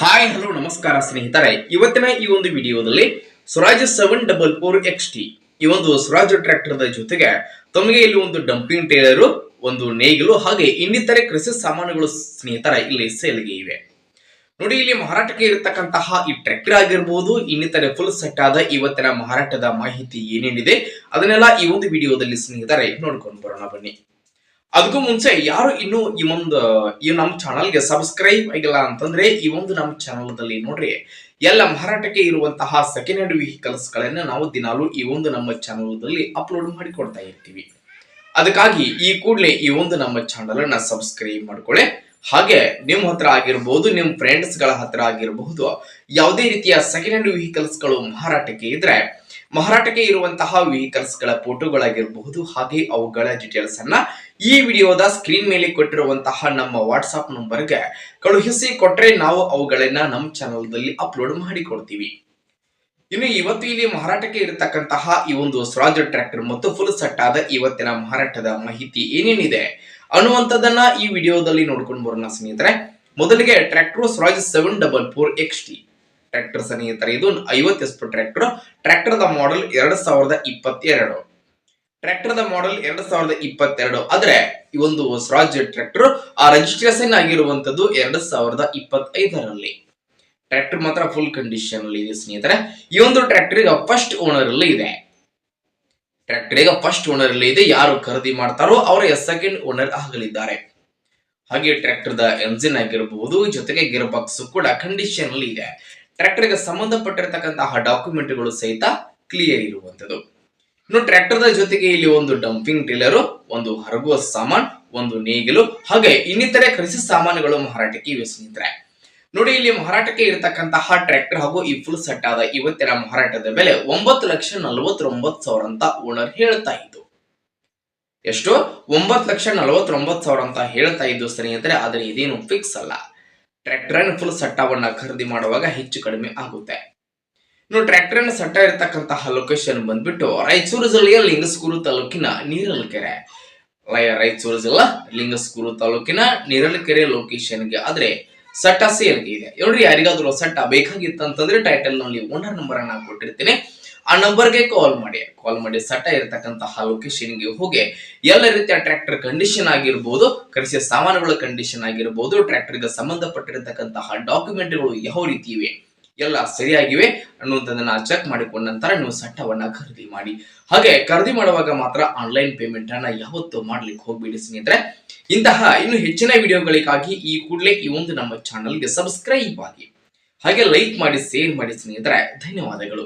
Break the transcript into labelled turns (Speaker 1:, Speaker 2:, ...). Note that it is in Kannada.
Speaker 1: ಹಾಯ್ ಹಲೋ ನಮಸ್ಕಾರ ಸ್ನೇಹಿತರೆ, ಇವತ್ತಿನ ಈ ಒಂದು ವಿಡಿಯೋದಲ್ಲಿ ಸ್ವರಾಜ್ 744 XT ಈ ಒಂದು ಸ್ವರಾಜ್ ಟ್ರ್ಯಾಕ್ಟರ್ ಜೊತೆಗೆ ತಮಗೆ ಇಲ್ಲಿ ಒಂದು ಡಂಪಿಂಗ್ ಟೇಲರ್, ಒಂದು ನೇಗಿಲು ಹಾಗೆ ಇನ್ನಿತರೆ ಕೃಷಿ ಸಾಮಾನುಗಳು ಸ್ನೇಹಿತರ ಇಲ್ಲಿ ಸೇಲ್ಗೆ ಇವೆ. ನೋಡಿ, ಇಲ್ಲಿ ಮಾರಾಟಕ್ಕೆ ಇರತಕ್ಕಂತಹ ಈ ಟ್ರ್ಯಾಕ್ಟರ್ ಆಗಿರಬಹುದು, ಇನ್ನಿತರೆ ಫುಲ್ ಸೆಟ್ ಆದ ಇವತ್ತಿನ ಮಾರಾಟದ ಮಾಹಿತಿ ಏನೇನಿದೆ ಅದನ್ನೆಲ್ಲ ಈ ಒಂದು ವಿಡಿಯೋದಲ್ಲಿ ಸ್ನೇಹಿತರೆ ನೋಡ್ಕೊಂಡು ಬರೋಣ ಬನ್ನಿ. ಅದಕ್ಕೂ ಮುಂಚೆ ಯಾರು ಇನ್ನು ಈ ನಮ್ಮ ಚಾನಲ್ಗೆ ಸಬ್ಸ್ಕ್ರೈಬ್ ಆಗಿಲ್ಲ ಅಂತಂದ್ರೆ ಈ ಒಂದು ನಮ್ಮ ಚಾನಲ್ ನೋಡ್ರಿ, ಎಲ್ಲ ಮಾರಾಟಕ್ಕೆ ಇರುವಂತಹ ಸೆಕೆಂಡ್ ಹ್ಯಾಂಡ್ ವೆಹಿಕಲ್ಸ್ ಗಳನ್ನ ನಾವು ದಿನಾಲು ಈ ಒಂದು ನಮ್ಮ ಚಾನಲ್ ಅಪ್ಲೋಡ್ ಮಾಡಿ ಕೊಡ್ತಾ ಇರ್ತೀವಿ. ಅದಕ್ಕಾಗಿ ಈ ಕೂಡಲೇ ಈ ಒಂದು ನಮ್ಮ ಚಾನಲ್ ಅನ್ನ ಸಬ್ಸ್ಕ್ರೈಬ್ ಮಾಡ್ಕೊಳ್ಳಿ. ಹಾಗೆ ನಿಮ್ಮ ಹತ್ರ ಆಗಿರಬಹುದು, ನಿಮ್ಮ ಫ್ರೆಂಡ್ಸ್ ಗಳ ಹತ್ರ ಆಗಿರಬಹುದು, ಯಾವುದೇ ರೀತಿಯ ಸೆಕೆಂಡ್ ಹ್ಯಾಂಡ್ ವೆಹಿಕಲ್ಸ್ ಗಳು ಮಾರಾಟಕ್ಕೆ ಇದ್ರೆ ಮಾರಾಟಕ್ಕೆ ಇರುವಂತಹ ವೆಹಿಕಲ್ಸ್ ಗಳ ಫೋಟೋಗಳಾಗಿರಬಹುದು ಹಾಗೆ ಅವುಗಳ ಡೀಟೇಲ್ಸ್ ಅನ್ನ ಈ ವಿಡಿಯೋದ ಸ್ಕ್ರೀನ್ ಮೇಲೆ ಕೊಟ್ಟಿರುವಂತಹ ನಮ್ಮ ವಾಟ್ಸ್ಆಪ್ ನಂಬರ್ಗೆ ಕಳುಹಿಸಿ ಕೊಟ್ರೆ ನಾವು ಅವುಗಳನ್ನ ನಮ್ಮ ಚಾನಲ್ ಅಪ್ಲೋಡ್ ಮಾಡಿ ಕೊಡ್ತೀವಿ. ಇನ್ನು ಇವತ್ತು ಇಲ್ಲಿ ಮಾರಾಟಕ್ಕೆ ಇರತಕ್ಕಂತಹ ಈ ಒಂದು ಸ್ವರಾಜ್ ಟ್ರ್ಯಾಕ್ಟರ್ ಮತ್ತು ಫುಲ್ ಸೆಟ್ ಆದ ಇವತ್ತಿನ ಮಾರಾಟದ ಮಾಹಿತಿ ಏನೇನಿದೆ ಅನ್ನುವಂಥದ್ದನ್ನ ಈ ವಿಡಿಯೋದಲ್ಲಿ ನೋಡ್ಕೊಂಡು ಬರೋಣ ಸ್ನೇಹಿತರೆ. ಮೊದಲಿಗೆ ಟ್ರ್ಯಾಕ್ಟರ್ ಸ್ವರಾಜ್ 744 XT ಟ್ರ್ಯಾಕ್ಟರ್ ಸ್ನೇಹಿತರೆ, ಇದು 50 HP tractor the model 2022. Tractor the model 2022 ಆದ್ರೆ ಈ ಒಂದು ಸ್ವರಾಜ್ ಟ್ರ್ಯಾಕ್ಟರ್ ರಿಜಿಸ್ಟ್ರೇಷನ್ ಆಗಿರುವಂತದ್ದು 2025ರಲ್ಲಿ. ಟ್ರ್ಯಾಕ್ಟರ್ ಮಾತ್ರ ಫುಲ್ ಕಂಡೀಷನ್ ಅಲ್ಲಿ ಇದೆ ಸ್ನೇಹಿತರೆ. ಈ ಒಂದು ಟ್ರ್ಯಾಕ್ಟರ್ ಈಗ ಫಸ್ಟ್ ಓನರ್ ಅಲ್ಲಿ ಇದೆ. ಯಾರು ಖರೀದಿ ಮಾಡ್ತಾರೋ ಅವರ ಸೆಕೆಂಡ್ ಓನರ್ ಆಗಲಿದ್ದಾರೆ. ಹಾಗೆ ಟ್ರ್ಯಾಕ್ಟರ್ ದ ಎಂಜಿನ್ ಆಗಿರಬಹುದು, ಜೊತೆಗೆ ಗೇರ್ ಬಾಕ್ಸ್ ಕೂಡ ಕಂಡೀಷನ್ ಅಲ್ಲಿ ಇದೆ. ಟ್ರ್ಯಾಕ್ಟರ್ ಗೆ ಸಂಬಂಧಪಟ್ಟಿರತಕ್ಕಂತಹ ಡಾಕ್ಯುಮೆಂಟ್ ಗಳು ಸಹಿತ ಕ್ಲಿಯರ್ ಇರುವಂತದ್ದು. ಇನ್ನು ಟ್ರ್ಯಾಕ್ಟರ್ ದ ಜೊತೆಗೆ ಇಲ್ಲಿ ಒಂದು ಡಂಪಿಂಗ್ ಟೇಲರ್, ಒಂದು ಹರಗುವ ಸಾಮಾನ್, ಒಂದು ನೇಗಿಲು ಹಾಗೆ ಇನ್ನಿತರೆ ಕೃಷಿ ಸಾಮಾನುಗಳು ಮಾರಾಟಕ್ಕೆ ಇವೆ ಸ್ನೇಹಿತರೆ. ನೋಡಿ, ಇಲ್ಲಿ ಮಾರಾಟಕ್ಕೆ ಇರತಕ್ಕಂತಹ ಟ್ರ್ಯಾಕ್ಟರ್ ಹಾಗೂ ಈ ಫುಲ್ ಸೆಟ್ ಆದ ಇವತ್ತಿನ ಮಾರಾಟದ ಬೆಲೆ 9,49,000 ಅಂತ ಓನರ್ ಹೇಳ್ತಾ ಇದ್ದು. ಎಷ್ಟು? 9,49,000 ಅಂತ ಹೇಳ್ತಾ ಇದ್ದು ಸ್ನೇಹಿತರೆ. ಆದರೆ ಇದೇನು ಫಿಕ್ಸ್ ಅಲ್ಲ. ಟ್ರ್ಯಾಕ್ಟರ್ ಅನ್ನು ಫುಲ್ ಸಟ್ಟವನ್ನ ಖರೀದಿ ಮಾಡುವಾಗ ಹೆಚ್ಚು ಕಡಿಮೆ ಆಗುತ್ತೆ. ಇನ್ನು ಟ್ರ್ಯಾಕ್ಟರ್ ಅನ್ನು ಸಟ್ಟ ಇರತಕ್ಕಂತಹ ಲೊಕೇಶನ್ ಬಂದ್ಬಿಟ್ಟು ರಾಯಚೂರು ಜಿಲ್ಲೆಯ ಲಿಂಗಸ್ಕೂರು ತಾಲೂಕಿನ ನೀರಲಕೆರೆ. ನೀರಲಕೆರೆ ಲೊಕೇಶನ್ಗೆ ಆದ್ರೆ ಸಟ್ಟ ಸೇಲ್ಗೆ ಇದೆ. ನೋಡ್ರಿ, ಯಾರಿಗಾದ್ರೂ ಸಟ್ಟ ಬೇಕಾಗಿತ್ತಂತಂದ್ರೆ ಟೈಟಲ್ ನಲ್ಲಿ ಓನರ್ ನಂಬರ್ ಅನ್ನ ಕೊಟ್ಟಿರ್ತೀನಿ. ಆ ನಂಬರ್ಗೆ ಕಾಲ್ ಮಾಡಿ ಸಟ್ಟ ಇರತಕ್ಕಂತಹ ಲೊಕೇಶನ್ಗೆ ಹೋಗಿ ಎಲ್ಲ ರೀತಿಯ ಟ್ರ್ಯಾಕ್ಟರ್ ಕಂಡೀಷನ್ ಆಗಿರ್ಬೋದು, ಕೃಷಿ ಸಾಮಾನುಗಳ ಕಂಡೀಷನ್ ಆಗಿರ್ಬೋದು, ಟ್ರ್ಯಾಕ್ಟರ್ಗೆ ಸಂಬಂಧಪಟ್ಟಿರತಕ್ಕಂತಹ ಡಾಕ್ಯುಮೆಂಟ್ಗಳು ಯಾವ ರೀತಿ ಇವೆ ಎಲ್ಲ ಸರಿಯಾಗಿವೆ ಅನ್ನುವಂಥದ್ದನ್ನ ಚೆಕ್ ಮಾಡಿಕೊಂಡ ನಂತರ ನೀವು ಸಟ್ಟವನ್ನ ಖರೀದಿ ಮಾಡಿ. ಹಾಗೆ ಖರೀದಿ ಮಾಡುವಾಗ ಮಾತ್ರ ಆನ್ಲೈನ್ ಪೇಮೆಂಟ್ ಅನ್ನ ಯಾವತ್ತೂ ಮಾಡ್ಲಿಕ್ಕೆ ಹೋಗ್ಬೇಡಿ ಸ್ನೇಹಿತರೆ. ಇಂತಹ ಇನ್ನು ಹೆಚ್ಚಿನ ವಿಡಿಯೋಗಳಿಗಾಗಿ ಈ ಕೂಡಲೇ ಈ ಒಂದು ನಮ್ಮ ಚಾನಲ್ಗೆ ಸಬ್ಸ್ಕ್ರೈಬ್ ಆಗಿ ಹಾಗೆ ಲೈಕ್ ಮಾಡಿ, ಶೇರ್ ಮಾಡಿ ಸ್ನೇಹಿತರೆ. ಧನ್ಯವಾದಗಳು.